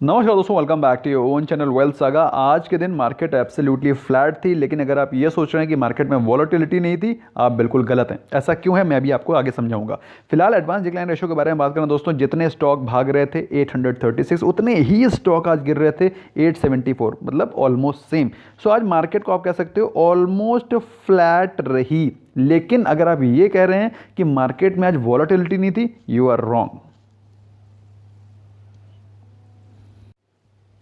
नमस्कार दोस्तों, welcome back to your own channel wealth saga. आज के दिन मार्केट एब्सोल्युटली फ्लैट थी, लेकिन अगर आप ये सोच रहे हैं कि मार्केट में वॉलेटिलिटी नहीं थी, आप बिल्कुल गलत हैं। ऐसा क्यों है मैं भी आपको आगे समझाऊंगा। फिलहाल एडवांस डिक्लाइन रेशियो के बारे में बात करें दोस्तों, जितने स्टॉक भाग रहे थे 836, उतने ही स्टॉक आज गिर रहे थे 874, मतलब ऑलमोस्ट सेम। सो आज मार्केट को आप कह सकते हो ऑलमोस्ट फ्लैट रही। लेकिन अगर आप ये कह रहे हैं कि मार्केट में आज वॉलेटिलिटी नहीं थी, यू आर रॉन्ग,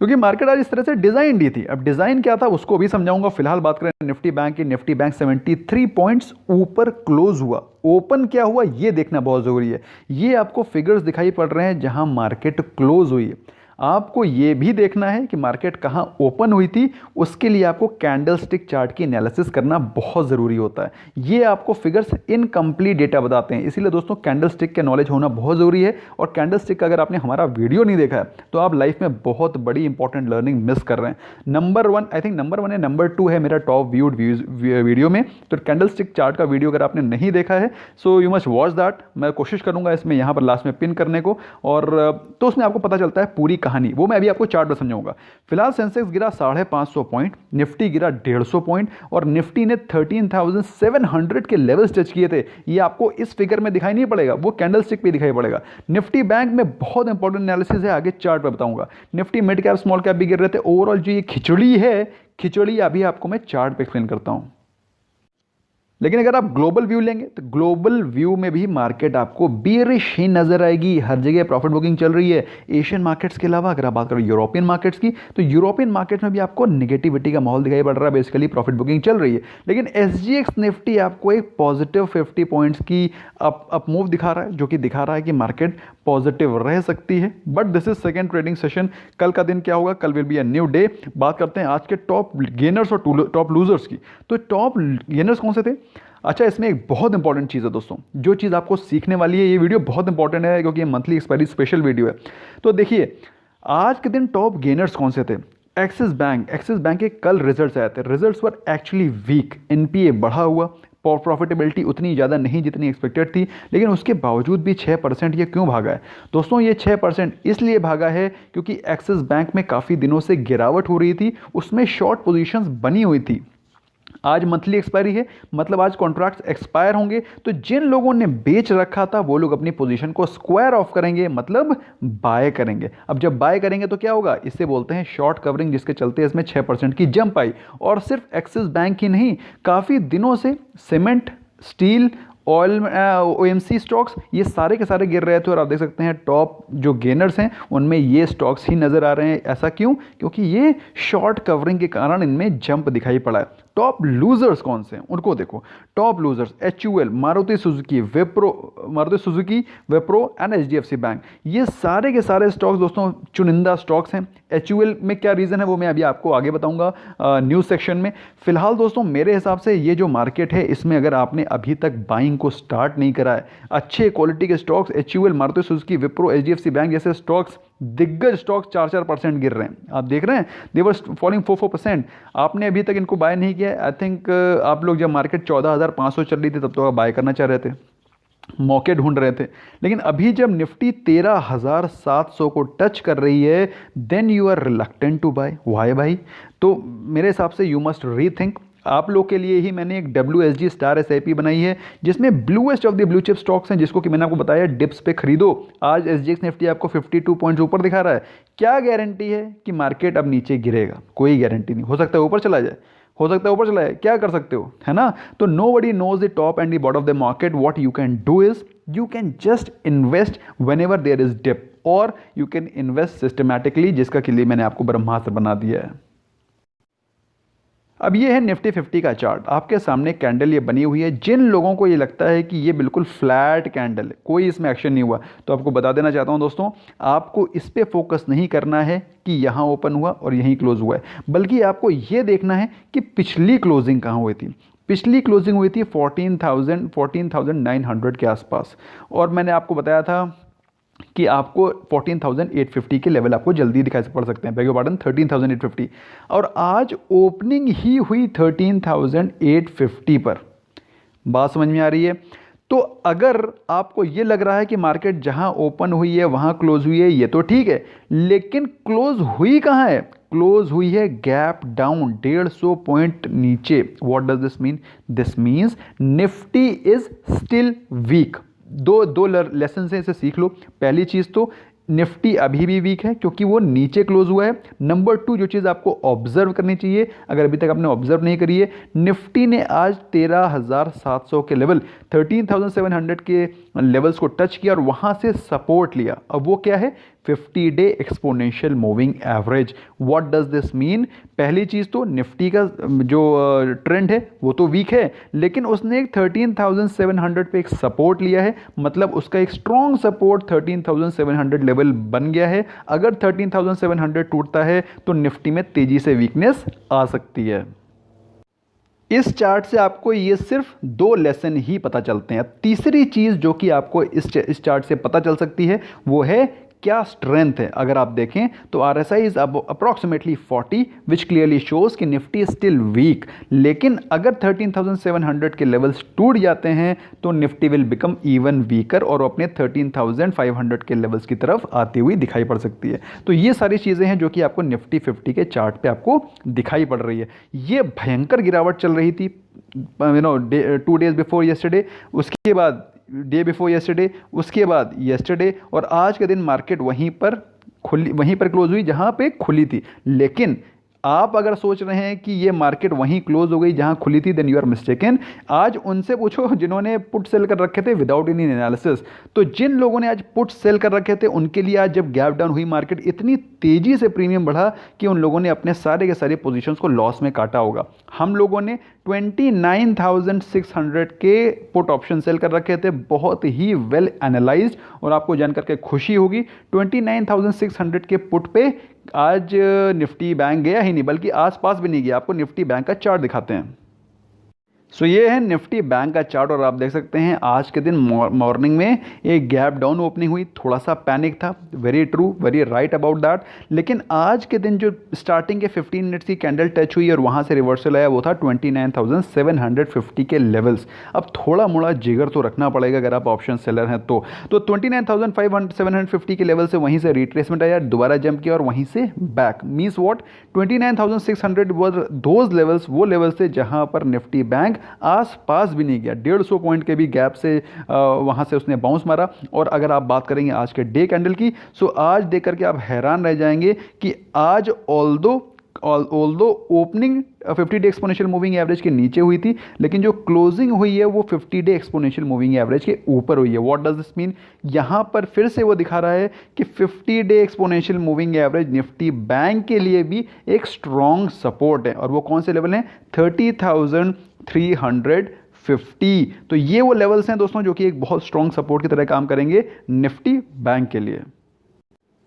क्योंकि मार्केट आज इस तरह से डिजाइन दी थी। अब डिजाइन क्या था उसको भी समझाऊंगा। फिलहाल बात करें निफ्टी बैंक की, निफ्टी बैंक 73 पॉइंट्स ऊपर क्लोज हुआ। ओपन क्या हुआ ये देखना बहुत जरूरी है। ये आपको फिगर्स दिखाई पड़ रहे हैं जहां मार्केट क्लोज हुई है। आपको ये भी देखना है कि मार्केट कहां ओपन हुई थी। उसके लिए आपको कैंडलस्टिक चार्ट की एनालिसिस करना बहुत ज़रूरी होता है। ये आपको फिगर्स इनकम्प्लीट डेटा बताते हैं, इसीलिए दोस्तों कैंडलस्टिक का नॉलेज होना बहुत ज़रूरी है। और कैंडलस्टिक का अगर आपने हमारा वीडियो नहीं देखा है तो आप लाइफ में बहुत बड़ी इंपॉर्टेंट लर्निंग मिस कर रहे हैं। नंबर 1 आई थिंक नंबर 1 है, नंबर 2 है मेरा टॉप व्यूड वीडियो में। तो कैंडलस्टिक चार्ट का वीडियो अगर आपने नहीं देखा है so you must watch that. मैं कोशिश करूंगा इसमें यहाँ पर लास्ट में पिन करने को, और तो उसमें आपको पता चलता है पूरी कहानी। वो मैं अभी आपको चार्ट में समझाऊंगा। फिलहाल सेंसेक्स गिरा 550 पॉइंट, निफ्टी गिरा 150 पॉइंट, और निफ्टी ने 13,700 के लेवल्स टच किए थे। ये आपको इस फिगर में दिखाई नहीं पड़ेगा, वो कैंडलस्टिक पे दिखाई पड़ेगा। निफ्टी बैंक में बहुत इंपॉर्टेंट एनालिसिस है, आगे चार्ट पे बताऊंगा। Nifty mid cap small cap भी गिर रहे थे। ओवरऑल जो ये खिचड़ी है, खिचड़ी अभी आपको मैं चार्ट पे एक्सप्लेन करता हूं। लेकिन अगर आप ग्लोबल व्यू लेंगे तो ग्लोबल व्यू में भी मार्केट आपको बियरिश ही नजर आएगी। हर जगह प्रॉफिट बुकिंग चल रही है। एशियन मार्केट्स के अलावा अगर आप बात करें यूरोपियन मार्केट्स की, तो यूरोपियन मार्केट्स में भी आपको नेगेटिविटी का माहौल दिखाई पड़ रहा है। बेसिकली प्रॉफिट बुकिंग चल रही है, लेकिन एसजीएक्स निफ्टी आपको एक पॉजिटिव 50 पॉइंट्स की अप मूव दिखा रहा है, जो कि दिखा रहा है कि मार्केट पॉजिटिव रह सकती है। But this is second trading session. कल का दिन क्या होगा, कल will be a new day. बात करते हैं आज के टॉप गेनर्स और टॉप लूजर्स की। तो टॉप गेनर्स कौन से थे? अच्छा, इसमें एक बहुत इंपॉर्टेंट चीज़ है दोस्तों, जो चीज़ आपको सीखने वाली है। ये वीडियो बहुत इंपॉर्टेंट है क्योंकि ये मंथली एक्सपायरी स्पेशल वीडियो है। तो देखिए आज के दिन टॉप गेनर्स कौन से थे। एक्सिस बैंक के कल रिजल्ट्स आए थे। Results were actually weak. NPA बढ़ा हुआ, प्रॉफिटेबिलिटी उतनी ज़्यादा नहीं जितनी एक्सपेक्टेड थी, लेकिन उसके बावजूद भी 6% ये क्यों भागा है दोस्तों? ये 6% इसलिए भागा है क्योंकि एक्सिस बैंक में काफ़ी दिनों से गिरावट हो रही थी, उसमें शॉर्ट पोजीशंस बनी हुई थी। आज मंथली एक्सपायरी है, मतलब आज कॉन्ट्रैक्ट्स एक्सपायर होंगे, तो जिन लोगों ने बेच रखा था वो लोग अपनी पोजीशन को स्क्वायर ऑफ करेंगे, मतलब बाय करेंगे। अब जब बाय करेंगे तो क्या होगा, इसे बोलते हैं शॉर्ट कवरिंग, जिसके चलते इसमें 6% की जंप आई। और सिर्फ एक्सिस बैंक ही नहीं, काफ़ी दिनों से cement, steel, oil, OMC stocks, ये सारे के सारे गिर रहे थे। और आप देख सकते हैं टॉप जो गेनर्स हैं उनमें ये स्टॉक्स ही नजर आ रहे हैं। ऐसा क्यों? क्योंकि ये शॉर्ट कवरिंग के कारण इनमें जंप दिखाई पड़ा है। टॉप लूजर्स कौन से हैं उनको देखो। Top losers HUL, Maruti Suzuki, Wipro and HDFC bank. ये सारे के सारे स्टॉक्स दोस्तों चुनिंदा स्टॉक्स हैं। एचयूएल में क्या रीज़न है वो मैं अभी आपको आगे बताऊंगा न्यूज़ सेक्शन में। फिलहाल दोस्तों मेरे हिसाब से ये जो मार्केट है, इसमें अगर आपने अभी तक बाइंग को स्टार्ट नहीं करा है, अच्छे क्वालिटी के stocks HUL, Maruti Suzuki, Wipro, HDFC bank जैसे स्टॉक्स, दिग्गज स्टॉक्स 4% गिर रहे हैं। आप देख रहे हैं दे वर फॉलिंग 4%। आपने अभी तक इनको बाय नहीं किया। आई थिंक आप लोग जब मार्केट 14,500 चल रही थी तब तो आप बाय करना चाह रहे थे, मौके ढूंढ रहे थे। लेकिन अभी जब निफ्टी 13,700 को टच कर रही है, then you are reluctant to buy. Why भाई? तो मेरे हिसाब से यू मस्ट रीथिंक। आप लोग के लिए ही मैंने एक WSG स्टार SIP बनाई है, जिसमें bluest of the blue chip stocks हैं, जिसको कि मैंने आपको बताया डिप्स पे खरीदो। आज SGX निफ्टी आपको 52 पॉइंट्स ऊपर दिखा रहा है। क्या गारंटी है कि मार्केट अब नीचे गिरेगा? कोई गारंटी नहीं। हो सकता है ऊपर चला जाए, हो सकता है ऊपर चला जाए, क्या कर सकते हो, है ना? तो nobody knows the top and the bottom of the market. What you can do is you can just invest whenever there is dip, और you can invest systematically, जिसका के लिए मैंने आपको ब्रह्मास्त्र बना दिया है। अब ये है निफ्टी 50 का चार्ट। आपके सामने कैंडल ये बनी हुई है। जिन लोगों को ये लगता है कि ये बिल्कुल फ्लैट कैंडल है, कोई इसमें एक्शन नहीं हुआ, तो आपको बता देना चाहता हूं दोस्तों, आपको इस पे फोकस नहीं करना है कि यहाँ ओपन हुआ और यहीं क्लोज हुआ है, बल्कि आपको ये देखना है कि पिछली क्लोजिंग कहाँ हुई थी। पिछली क्लोजिंग हुई थी 14,900 के आसपास, और मैंने आपको बताया था कि आपको 14,850 के लेवल आपको जल्दी दिखाई पड़ सकते हैं। बेगो पार्डन 13,850, और आज ओपनिंग ही हुई 13,850 पर। बात समझ में आ रही है? तो अगर आपको ये लग रहा है कि मार्केट जहां ओपन हुई है वहां क्लोज हुई है, ये तो ठीक है, लेकिन क्लोज हुई कहां है? क्लोज हुई है गैप डाउन 150 पॉइंट नीचे। What does this mean? This means Nifty is still weak. दो दो लेसन से इसे सीख लो। पहली चीज तो निफ्टी अभी भी वीक है क्योंकि वो नीचे क्लोज हुआ है। नंबर 2 जो चीज़ आपको ऑब्जर्व करनी चाहिए, अगर अभी तक आपने ऑब्जर्व नहीं करी है, निफ्टी ने आज 13,700 के लेवल 13,700 के लेवल्स को टच किया और वहां से सपोर्ट लिया। अब वो क्या है? Fifty day exponential moving average. What does this mean? पहली चीज़ तो निफ्टी का जो ट्रेंड है वो तो वीक है, लेकिन उसने एक 13,700 पे एक सपोर्ट लिया है, मतलब उसका एक स्ट्रॉन्ग सपोर्ट 13,700 लेवल बन गया है। अगर 13,700 टूटता है तो निफ्टी में तेजी से वीकनेस आ सकती है। इस चार्ट से आपको ये सिर्फ 2 लेसन ही पता चलते हैं। तीसरी चीज़ जो कि आपको इस चार्ट से पता चल सकती है वो है क्या स्ट्रेंथ है। अगर आप देखें तो RSI is approximately 40 which clearly shows कि निफ्टी स्टिल वीक। लेकिन अगर 13,700 के लेवल्स टूट जाते हैं तो Nifty will become even weaker और अपने 13,500 के लेवल्स की तरफ आती हुई दिखाई पड़ सकती है। तो ये सारी चीज़ें हैं जो कि आपको निफ्टी 50 के चार्ट पे आपको दिखाई पड़ रही है। ये भयंकर गिरावट चल रही थी 2 डेज बिफोर येस्टरडे, उसके बाद डे बिफोर येस्टरडे, उसके बाद येस्टरडे, और आज के दिन मार्केट वहीं पर क्लोज हुई जहां पे खुली थी। लेकिन आप अगर सोच रहे हैं कि ये मार्केट वहीं क्लोज हो गई जहां खुली थी, देन यू आर मिस्टेकन। आज उनसे पूछो जिन्होंने पुट सेल कर रखे थे विदाउट एनी एनालिसिस। तो जिन लोगों ने आज पुट सेल कर रखे थे उनके लिए आज जब गैप डाउन हुई मार्केट, इतनी तेजी से प्रीमियम बढ़ा कि उन लोगों ने अपने सारे के सारे पोजीशंस को लॉस में काटा होगा। हम लोगों ने 29,600 के पुट ऑप्शन सेल कर रखे थे, बहुत ही वेल एनालाइज्ड, और आपको जानकर के खुशी होगी 29,600 के पुट पे आज निफ्टी बैंक गया ही नहीं, बल्कि आसपास भी नहीं गया। आपको निफ्टी बैंक का चार्ट दिखाते हैं। सो ये है निफ्टी बैंक का चार्ट, और आप देख सकते हैं आज के दिन मॉर्निंग में एक गैप डाउन ओपनिंग हुई, थोड़ा सा पैनिक था। Very true, very right about that. लेकिन आज के दिन जो स्टार्टिंग के 15 मिनट्स की कैंडल टच हुई और वहां से रिवर्सल आया वो था 29,750 के लेवल्स। अब थोड़ा मोड़ा जिगर तो रखना पड़ेगा अगर आप ऑप्शन सेलर हैं तो 29,750 के लेवल से वहीं से रिट्रेसमेंट आया, दोबारा जंप किया और वहीं से back. Means what? 29,600 were those levels, वो लेवल्स थे जहां पर निफ्टी बैंक आस पास भी नहीं गया। 150 पॉइंट के भी गैप से वहां से उसने बाउंस मारा। और अगर आप बात करेंगे आज के डे कैंडल की, सो आज देख करके आप हैरान रह जाएंगे कि आज although opening fifty day exponential moving average के नीचे हुई थी, लेकिन जो क्लोजिंग हुई है वो 50-डे एक्सपोनेंशियल मूविंग एवरेज के ऊपर हुई है। What does this mean? यहां पर फिर से वो दिखा रहा है कि fifty day exponential moving average Nifty bank के लिए भी एक स्ट्रॉन्ग सपोर्ट है, और वो कौन से लेवल हैं? 30,350। तो ये वो लेवल्स हैं दोस्तों जो कि एक बहुत स्ट्रॉन्ग सपोर्ट की तरह काम करेंगे निफ्टी बैंक के लिए।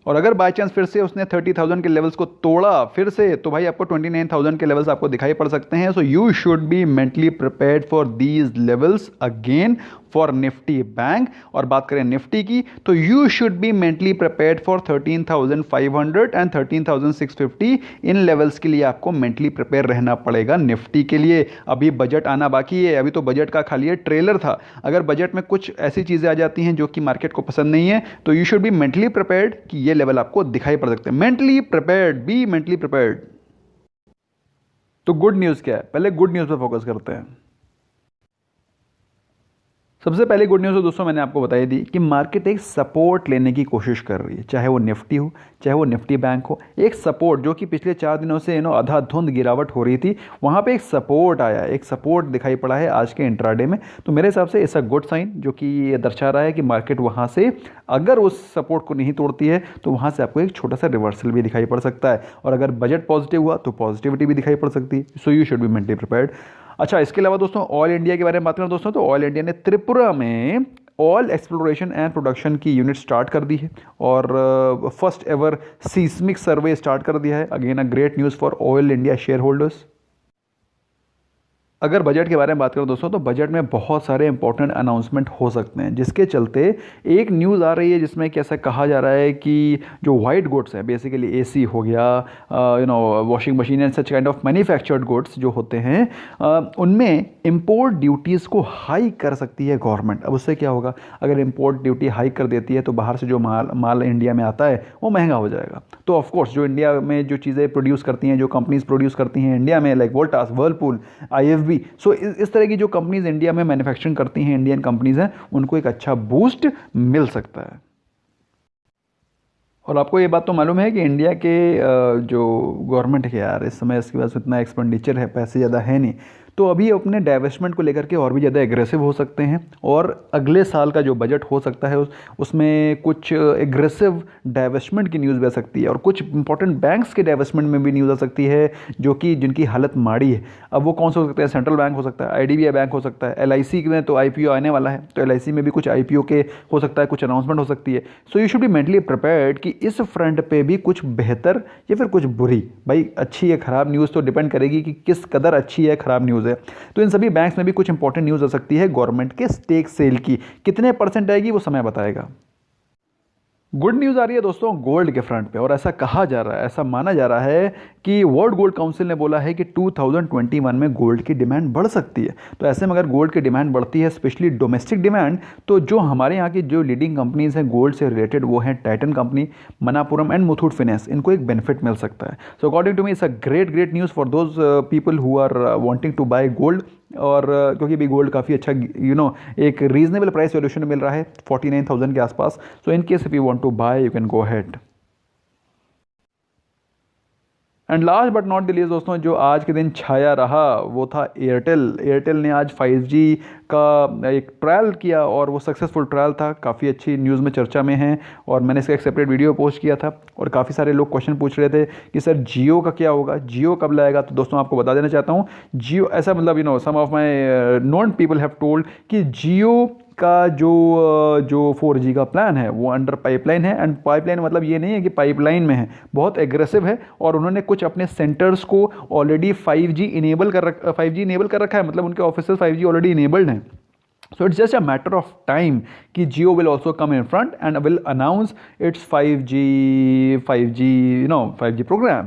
और अगर बाय चांस फिर से उसने 30,000 के लेवल्स को तोड़ा फिर से, तो भाई आपको 29,000 के लेवल्स आपको दिखाई पड़ सकते हैं। So you should be mentally prepared for these levels again for Nifty bank. और बात करें निफ्टी की, तो you should be mentally prepared for 13,500 and 13,650। In levels के लिए आपको मेंटली प्रिपेयर रहना पड़ेगा निफ्टी के लिए। अभी बजट आना बाकी है, अभी तो बजट का खाली ये ट्रेलर था। अगर बजट में कुछ ऐसी चीज़ें आ जाती हैं जो कि मार्केट को पसंद नहीं है, तो you should be mentally prepared कि ये लेवल आपको दिखाई पड़ सकते हैं। Mentally prepared, be mentally prepared. तो गुड न्यूज़ क्या है? पहले गुड न्यूज़ पे फोकस करते हैं। सबसे पहले गुड न्यूज़ दोस्तों मैंने आपको बताई दी कि मार्केट एक सपोर्ट लेने की कोशिश कर रही है, चाहे वो निफ्टी हो चाहे वो निफ्टी बैंक हो। एक सपोर्ट जो कि पिछले 4 दिनों से आधाधुंध गिरावट हो रही थी, वहाँ पे एक सपोर्ट आया, एक सपोर्ट दिखाई पड़ा है आज के इंट्राडे में। तो मेरे हिसाब से इट्स अ गुड साइन, जो कि ये दर्शा रहा है कि मार्केट वहाँ से अगर उस सपोर्ट को नहीं तोड़ती है तो वहाँ से आपको एक छोटा सा रिवर्सल भी दिखाई पड़ सकता है। और अगर बजट पॉजिटिव हुआ तो पॉजिटिविटी भी दिखाई पड़ सकती है। So you should be mentally prepared. अच्छा, इसके अलावा दोस्तों ऑयल इंडिया के बारे में बात करें दोस्तों, तो ऑयल इंडिया ने त्रिपुरा में ऑयल एक्सप्लोरेशन एंड प्रोडक्शन की यूनिट स्टार्ट कर दी है और फर्स्ट एवर सीस्मिक सर्वे स्टार्ट कर दिया है। Again a great news for oil India share holders. अगर बजट के बारे में बात करें दोस्तों, तो बजट में बहुत सारे इंपॉर्टेंट अनाउंसमेंट हो सकते हैं, जिसके चलते एक न्यूज़ आ रही है जिसमें कि ऐसा कहा जा रहा है कि जो वाइट गुड्स है, बेसिकली एसी हो गया, washing machine and such kind of manufactured goods जो होते हैं, उनमें इंपोर्ट ड्यूटीज़ को हाई कर सकती है गवर्नमेंट। अब उससे क्या होगा, अगर इंपोर्ट ड्यूटी हाई कर देती है तो बाहर से जो माल इंडिया में आता है वो महंगा हो जाएगा। तो ऑफकोर्स जो इंडिया में जो चीज़ें प्रोड्यूस करती हैं, जो कंपनीज प्रोड्यूस करती हैं इंडिया में, लाइक वोल्टास, वर्लपूल, IFB, सो इस तरह की जो कंपनीज इंडिया में मैन्युफैक्चरिंग करती हैं, इंडियन कंपनीज हैं, उनको एक अच्छा बूस्ट मिल सकता है। और आपको ये बात तो मालूम है कि इंडिया के जो गवर्नमेंट है यार, इस समय इसके पास इतना एक्सपेंडिचर है, पैसे ज़्यादा है नहीं, तो अभी अपने डाइवेस्टमेंट को लेकर के और भी ज़्यादा एग्रेसिव हो सकते हैं। और अगले साल का जो बजट हो सकता है उसमें कुछ एग्रेसिव डाइवेस्टमेंट की न्यूज़ भी आ सकती है, और कुछ इंपॉर्टेंट बैंक्स के डाइवेस्टमेंट में भी न्यूज़ आ सकती है जो कि जिनकी हालत माड़ी है। अब वो कौन सा हो सकता है, सेंट्रल बैंक हो सकता है, IDBI बैंक हो सकता है, LIC में तो IPO आने वाला है, तो LIC में भी कुछ IPO के हो सकता है, कुछ अनाउंसमेंट हो सकती है। So you should be mentally prepared कि इस फ्रंट पे भी कुछ बेहतर या फिर कुछ बुरी, भाई अच्छी या खराब न्यूज़ तो डिपेंड करेगी कि किस कदर अच्छी या खराब न्यूज़ है। तो इन सभी बैंक्स में भी कुछ इंपॉर्टेंट न्यूज़ आ सकती है गवर्नमेंट के स्टेक सेल की, कितने परसेंट आएगी वो समय बताएगा। गुड न्यूज़ आ रही है दोस्तों गोल्ड के फ्रंट पे, और ऐसा कहा जा रहा है, ऐसा माना जा रहा है कि वर्ल्ड गोल्ड काउंसिल ने बोला है कि 2021 में गोल्ड की डिमांड बढ़ सकती है। तो ऐसे में अगर गोल्ड की डिमांड बढ़ती है, स्पेशली डोमेस्टिक डिमांड, तो जो हमारे यहाँ की जो लीडिंग कंपनीज हैं गोल्ड से रिलेटेड, वो हैं Titan company, Manappuram and Muthoot finance, इनको एक बेनिफिट मिल सकता है। So according to me it's a great news for those people who are wanting to buy gold. और क्योंकि भी गोल्ड काफ़ी अच्छा एक रीजनेबल प्राइस वैल्यूएशन मिल रहा है 49,000 के आसपास। So in case if you want to buy, you can go ahead. And last but not the least दोस्तों, जो आज के दिन छाया रहा वो था एयरटेल। एयरटेल ने आज 5G का एक ट्रायल किया और वो सक्सेसफुल ट्रायल था, काफ़ी अच्छी न्यूज़ में चर्चा में है, और मैंने इसका एक सेपरेट वीडियो पोस्ट किया था। और काफ़ी सारे लोग क्वेश्चन पूछ रहे थे कि सर जियो का क्या होगा, जियो कब लाएगा। तो दोस्तों आपको बता देना चाहता हूँ, जियो ऐसा मतलब some of my known people have told कि जियो का जो 4G का प्लान है वो अंडर पाइपलाइन है। एंड पाइपलाइन मतलब ये नहीं है कि पाइपलाइन में है, बहुत एग्रेसिव है, और उन्होंने कुछ अपने सेंटर्स को ऑलरेडी 5G इनेबल कर रखा है, मतलब उनके ऑफिसेस 5G ऑलरेडी इनेबल्ड हैं। So it's just a matter of time कि Jio will also come in front and will announce its 5G program।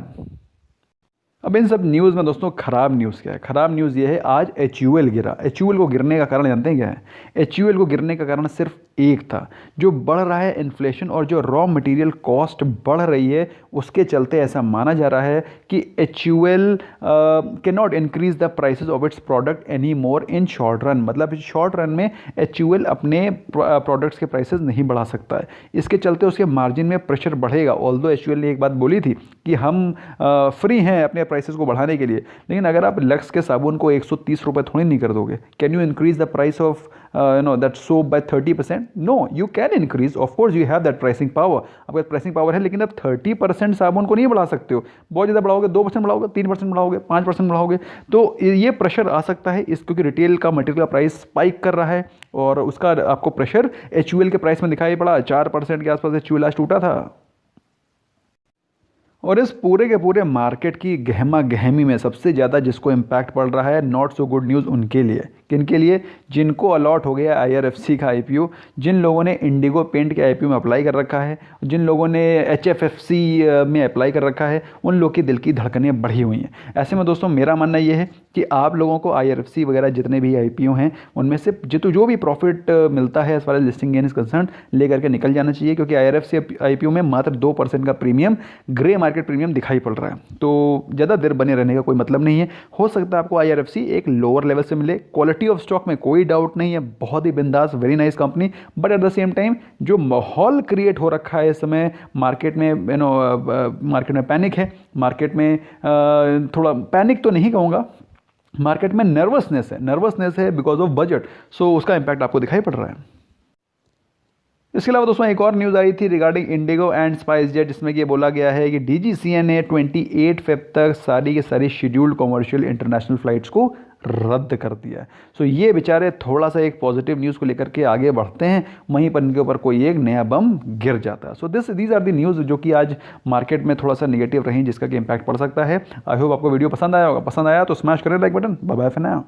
अब इन सब न्यूज़ में दोस्तों खराब न्यूज़ क्या है, खराब न्यूज़ ये है आज HUL गिरा। HUL को गिरने का कारण जानते हैं क्या है? HUL को गिरने का कारण सिर्फ एक था, जो बढ़ रहा है इन्फ्लेशन और जो रॉ मटेरियल कॉस्ट बढ़ रही है, उसके चलते ऐसा माना जा रहा है कि HUL can not increase the prices of its product any more in short run. मतलब शॉर्ट रन में HUL अपने प्रोडक्ट्स के प्राइसेस नहीं बढ़ा सकता है, इसके चलते उसके मार्जिन में प्रेशर बढ़ेगा। ऑल्दो HUL ने एक बात बोली थी कि हम फ्री हैं अपने प्राइसेस को बढ़ाने के लिए, लेकिन अगर आप लक्स के साबुन को 130 रुपये थोड़ी नहीं कर दोगे। Can you increase the price of that soap by 30%? No, you can increase. Of course, you have that pricing power. आपका प्राइसिंग पावर है, लेकिन आप 30% साबुन को नहीं बढ़ा सकते हो। बहुत ज़्यादा बढ़ाओगे, 2% बढ़ाओगे, 3% बढ़ाओगे, 5% बढ़ाओगे, तो ये प्रेशर आ सकता है क्योंकि रिटेल का मटेरियल का प्राइस स्पाइक कर रहा है, और उसका आपको प्रेशर HUL के प्राइस में दिखाई पड़ा। 4% के आसपास HUL आज टूटा था। और इस पूरे के पूरे मार्केट की गहमा गहमी में सबसे ज़्यादा जिसको इम्पैक्ट पड़ रहा है, नॉट सो गुड न्यूज़ उनके लिए। किनके लिए? जिनको अलॉट हो गया IRFC का IPO, जिन लोगों ने इंडिगो पेंट के IPO में अप्लाई कर रखा है, जिन लोगों ने HFFC में अप्लाई कर रखा है, उन लोग की दिल की धड़कनें बढ़ी हुई हैं। ऐसे में दोस्तों मेरा मानना ये है कि आप लोगों को IRFC वगैरह जितने भी IPO हैं उनमें से जो भी प्रॉफिट मिलता है as far as listing gain is concern, लेकर के निकल जाना चाहिए, क्योंकि IRFC IPO में मात्र 2% का प्रीमियम, ग्रे मार्केट प्रीमियम दिखाई पड़ रहा है। तो ज़्यादा देर बने रहने का कोई मतलब नहीं है। हो सकता है आपको IRFC एक लोअर लेवल से मिले, क्वालिटी ऑफ स्टॉक में कोई डाउट नहीं है, बहुत ही बिंदास, very nice company, but at the same time जो माहौल क्रिएट हो रखा है इस समय मार्केट में, मार्केट में पैनिक है, मार्केट में थोड़ा पैनिक तो नहीं कहूँगा, मार्केट में नर्वसनेस है बिकॉज ऑफ बजट। सो उसका इंपैक्ट आपको दिखाई पड़ रहा है। इसके अलावा दोस्तों एक और न्यूज़ आई थी regarding Indigo and spice jet, जिसमें कि बोला गया है कि DGCA ने 28 फेब तक सारी के सारी शेड्यूल्ड कमर्शियल इंटरनेशनल फ्लाइट्स को रद्द कर दिया है। सो ये बेचारे थोड़ा सा एक पॉजिटिव न्यूज़ को लेकर के आगे बढ़ते हैं, वहीं पर इनके ऊपर कोई एक नया बम गिर जाता है। So these are the news जो कि आज मार्केट में थोड़ा सा नेगेटिव रही, जिसका कि इम्पैक्ट पड़ सकता है। आई होप आपको वीडियो पसंद आया होगा। पसंद आया तो स्मैश करें like button. Bye bye for now.